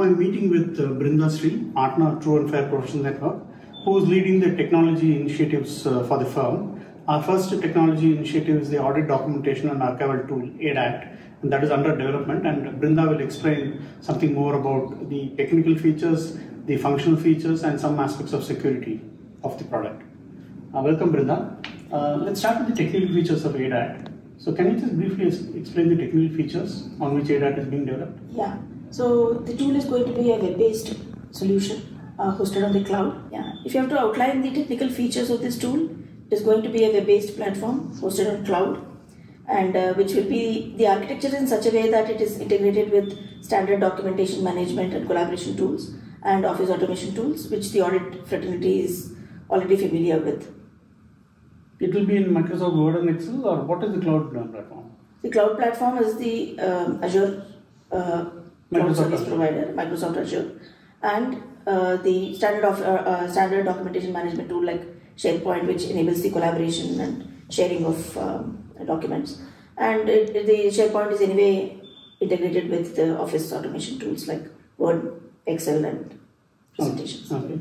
I'm meeting with Brinda partner True and Fair Professional Network, who is leading the technology initiatives for the firm. Our first technology initiative is the Audit Documentation and Archival tool, ADAT, and that is under development. And Brinda will explain something more about the technical features, the functional features, and some aspects of security of the product. Welcome, Brinda. Let's start with the technical features of ADAT. So can you just briefly explain the technical features on which ADAT is being developed? Yeah. So the tool is going to be a web-based solution hosted on the cloud. Yeah. If you have to outline the technical features of this tool, it is going to be a web-based platform hosted on cloud, and which will be the architecture in such a way that it is integrated with standard documentation management and collaboration tools and office automation tools, which the audit fraternity is already familiar with. It will be in Microsoft Word and Excel, or what is the cloud platform? The cloud platform is the Azure cloud service provider, Microsoft Azure, and the standard documentation management tool like SharePoint, which enables the collaboration and sharing of documents. And the SharePoint is anyway integrated with the office automation tools like Word, Excel, and presentations. Okay.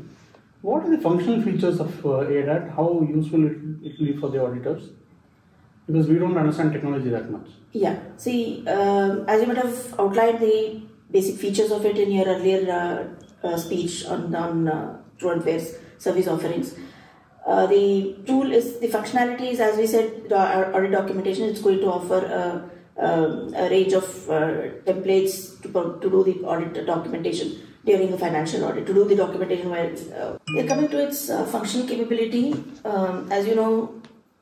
What are the functional features of ADAT? How useful it will be for the auditors? Because we don't understand technology that much. Yeah. See, as you might have outlined the basic features of it in your earlier speech on True and Fair's service offerings. The tool is, the functionality is, as we said, the audit documentation. It's going to offer a range of templates to do the audit documentation during the financial audit, to do the documentation while coming to its functional capability. As you know,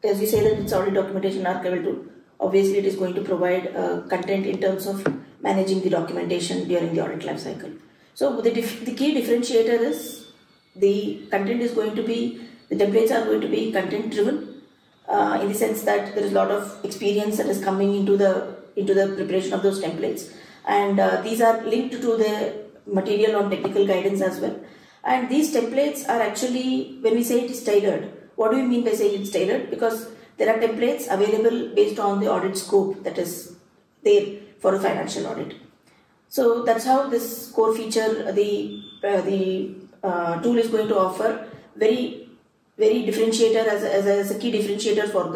as we say that it's audit documentation archival tool, obviously it is going to provide content in terms of managing the documentation during the audit life cycle. So the key differentiator is the content is going to be, the templates are going to be content driven, in the sense that there is a lot of experience that is coming into the preparation of those templates, and these are linked to the material on technical guidance as well. And these templates are actually, when we say it is tailored, what do we mean by saying it's tailored? Because there are templates available based on the audit scope that is there for a financial audit. So that's how this core feature, the tool is going to offer very differentiator as a key differentiator for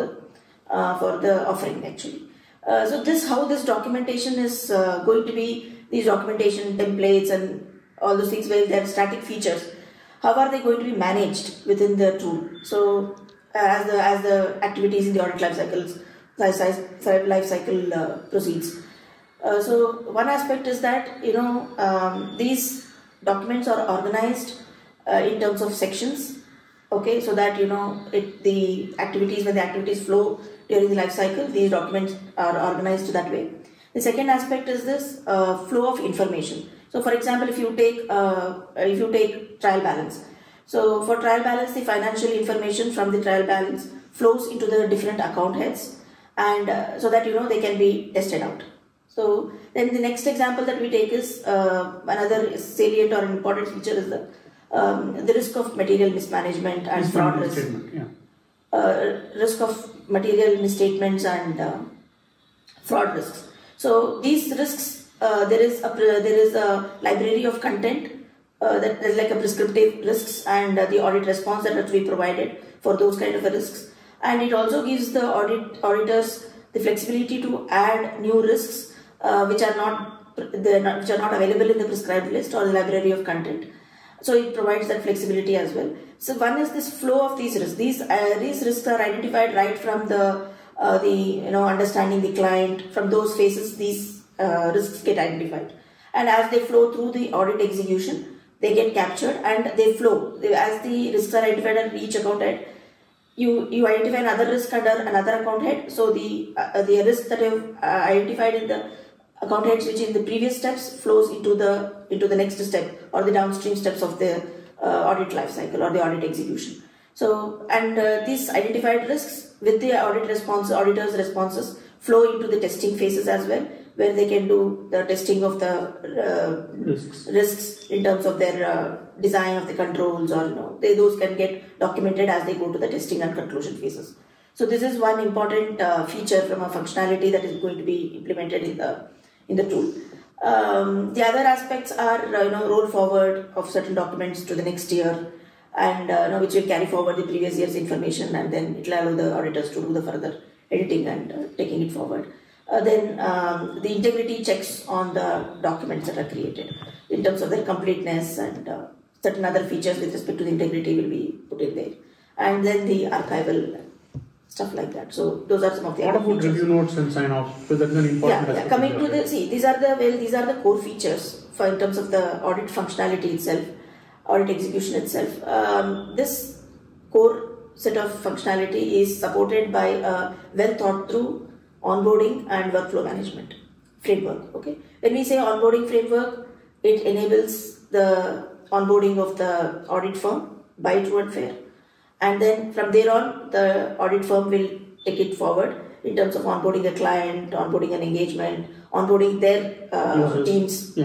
the offering actually. So how this documentation is going to be, these documentation templates and all those things, where they have static features, how are they going to be managed within the tool? So as the activities in the audit life cycle proceeds. So one aspect is that these documents are organized in terms of sections. Okay, so that when the activities flow during the life cycle, these documents are organized that way. The second aspect is this flow of information. So, for example, if you take trial balance. So, for trial balance, the financial information from the trial balance flows into the different account heads, and so that they can be tested out. So, then the next example that we take is another salient or important feature is the risk of material mismanagement and fraud risk. Risk of material misstatements and fraud risks. So these risks, there is a library of content that is like a prescriptive risks, and the audit response that has to be provided for those kind of risks. And it also gives the auditors the flexibility to add new risks which are not available in the prescribed list or the library of content. So it provides that flexibility as well. So one is this flow of these risks. These risks are identified right from the understanding the client. From those phases, these risks get identified, and as they flow through the audit execution, they get captured and they flow. As the risks are identified at each account head, you identify another risk under another account head. So the risk that you have identified in the account heads, which in the previous steps, flows into the next step or the downstream steps of the audit life cycle or the audit execution. So, and these identified risks with the auditors' responses flow into the testing phases as well, where they can do the testing of the risks in terms of their design of the controls, or those can get documented as they go to the testing and conclusion phases. So this is one important feature from a functionality that is going to be implemented in the tool. The other aspects are roll forward of certain documents to the next year, and which will carry forward the previous year's information, and then it will allow the auditors to do the further editing and taking it forward. Then the integrity checks on the documents that are created in terms of their completeness, and certain other features with respect to the integrity will be put in there. And then the archival stuff like that. So those are some of the other features. What about review notes and sign-offs? So that's an important aspect. Coming to these are the core features for in terms of the audit functionality itself, audit execution itself. This core set of functionality is supported by a well thought through onboarding and workflow management framework. Okay, when we say onboarding framework, it enables the onboarding of the audit firm by True and Fair, and then from there on the audit firm will take it forward in terms of onboarding a client, onboarding an engagement, onboarding their teams,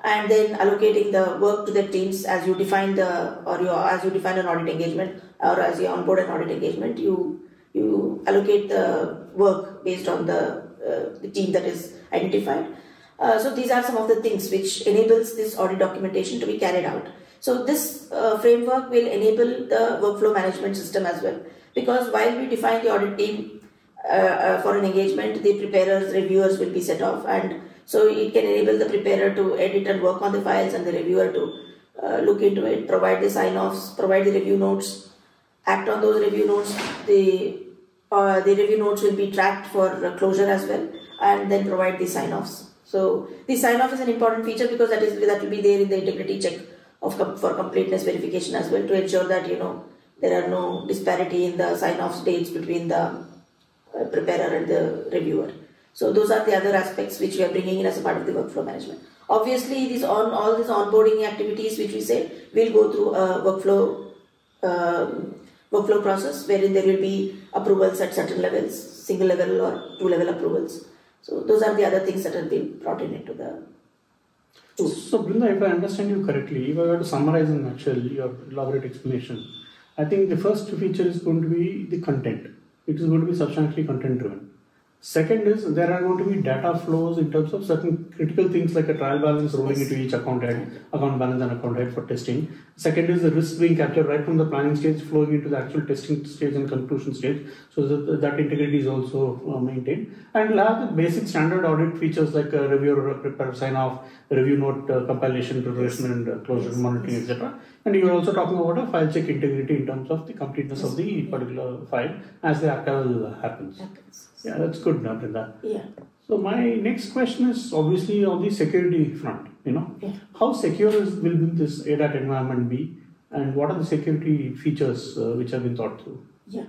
and then allocating the work to the teams as you define as you define an audit engagement, or as you onboard an audit engagement, you allocate the work based on the team that is identified. So these are some of the things which enables this audit documentation to be carried out. So this framework will enable the workflow management system as well, because while we define the audit team for an engagement, the preparers, reviewers will be set off, and so it can enable the preparer to edit and work on the files, and the reviewer to look into it, provide the sign-offs, provide the review notes, act on those review notes. The review notes will be tracked for closure as well, and then provide the sign-offs. So the sign-off is an important feature because that will be there in the integrity check for completeness verification as well, to ensure that there are no disparity in the sign-off dates between the preparer and the reviewer. So those are the other aspects which we are bringing in as a part of the workflow management. Obviously, all these onboarding activities which we say will go through a workflow process wherein there will be approvals at certain levels, single level or two level approvals. So those are the other things that have been brought into the tool. So Brinda, if I understand you correctly, if I were to summarize in a nutshell your elaborate explanation, I think the first feature is going to be the content. It is going to be substantially content driven. Second is there are going to be data flows in terms of certain critical things like a trial balance rolling into each account head, account balance and account head for testing. Second is the risk being captured right from the planning stage flowing into the actual testing stage and conclusion stage, so that integrity is also maintained. And we'll have the basic standard audit features like a reviewer, prepare, sign off, review note, compilation, preparation and closure monitoring, etc. And you are also talking about a file check integrity in terms of the completeness of the particular file as the archival happens. Yeah, that's good, Brinda. Yeah. So my next question is obviously on the security front. How secure will this ADAT environment be, and what are the security features which have been thought through? Yeah.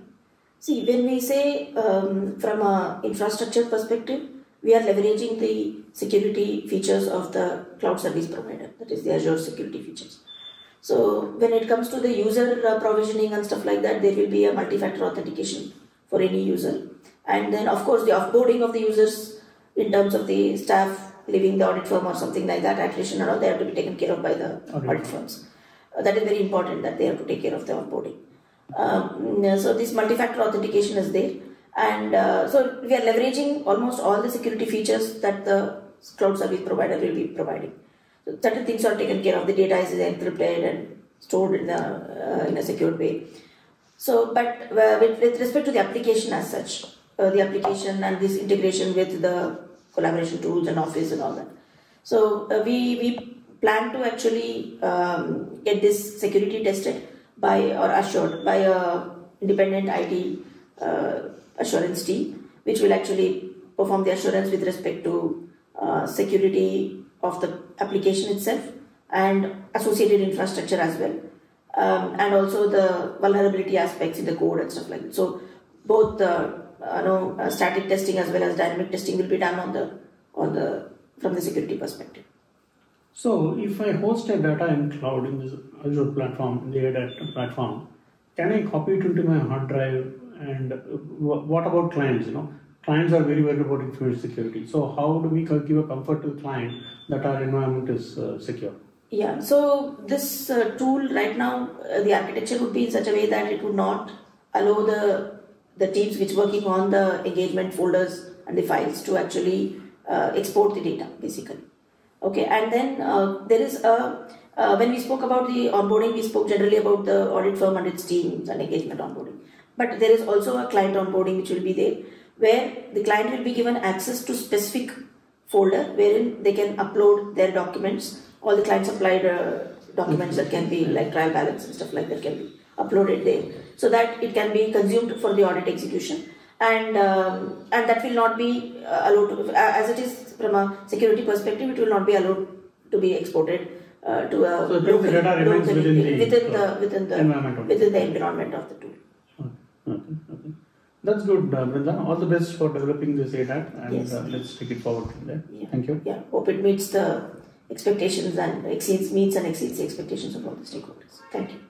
See, when we say from an infrastructure perspective, we are leveraging the security features of the cloud service provider, that is the Azure security features. So when it comes to the user provisioning and stuff like that, there will be a multi-factor authentication for any user. And then, of course, the offboarding of the users in terms of the staff leaving the audit firm or something like that, attrition and all, they have to be taken care of by the audit firms. That is very important, that they have to take care of the offboarding. So this multi-factor authentication is there. And so we are leveraging almost all the security features that the cloud service provider will be providing. So certain things are taken care of. The data is encrypted and stored in a secured way. So, but with respect to the application as such, the application and this integration with the collaboration tools and Office and all that. So we plan to actually get this security tested or assured by a independent IT assurance team, which will actually perform the assurance with respect to security of the application itself and associated infrastructure as well, and also the vulnerability aspects in the code and stuff like that. So both static testing as well as dynamic testing will be done from the security perspective. So if I host a data in cloud in this Azure platform, in the ADAT platform, can I copy it into my hard drive? And what about clients? Clients are very worried about information security. So how do we give a comfort to the client that our environment is secure? Yeah, so this tool right now, the architecture would be in such a way that it would not allow the teams which working on the engagement folders and the files to actually export the data basically. Okay, and then there is when we spoke about the onboarding, we spoke generally about the audit firm and its teams and engagement onboarding. But there is also a client onboarding which will be there, where the client will be given access to specific folder wherein they can upload their documents. All the client supplied documents that can be like trial balance and stuff like that can be uploaded there, so that it can be consumed for the audit execution. And that will not be allowed to, as it is from a security perspective, it will not be allowed to be exported to a so the data remains within the environment of the tool. Okay. That's good, Brinda. All the best for developing this ADAT, and Yes. Let's take it forward from there. Yeah. Thank you. Yeah, hope it meets the expectations and meets and exceeds the expectations of all the stakeholders. Thank you.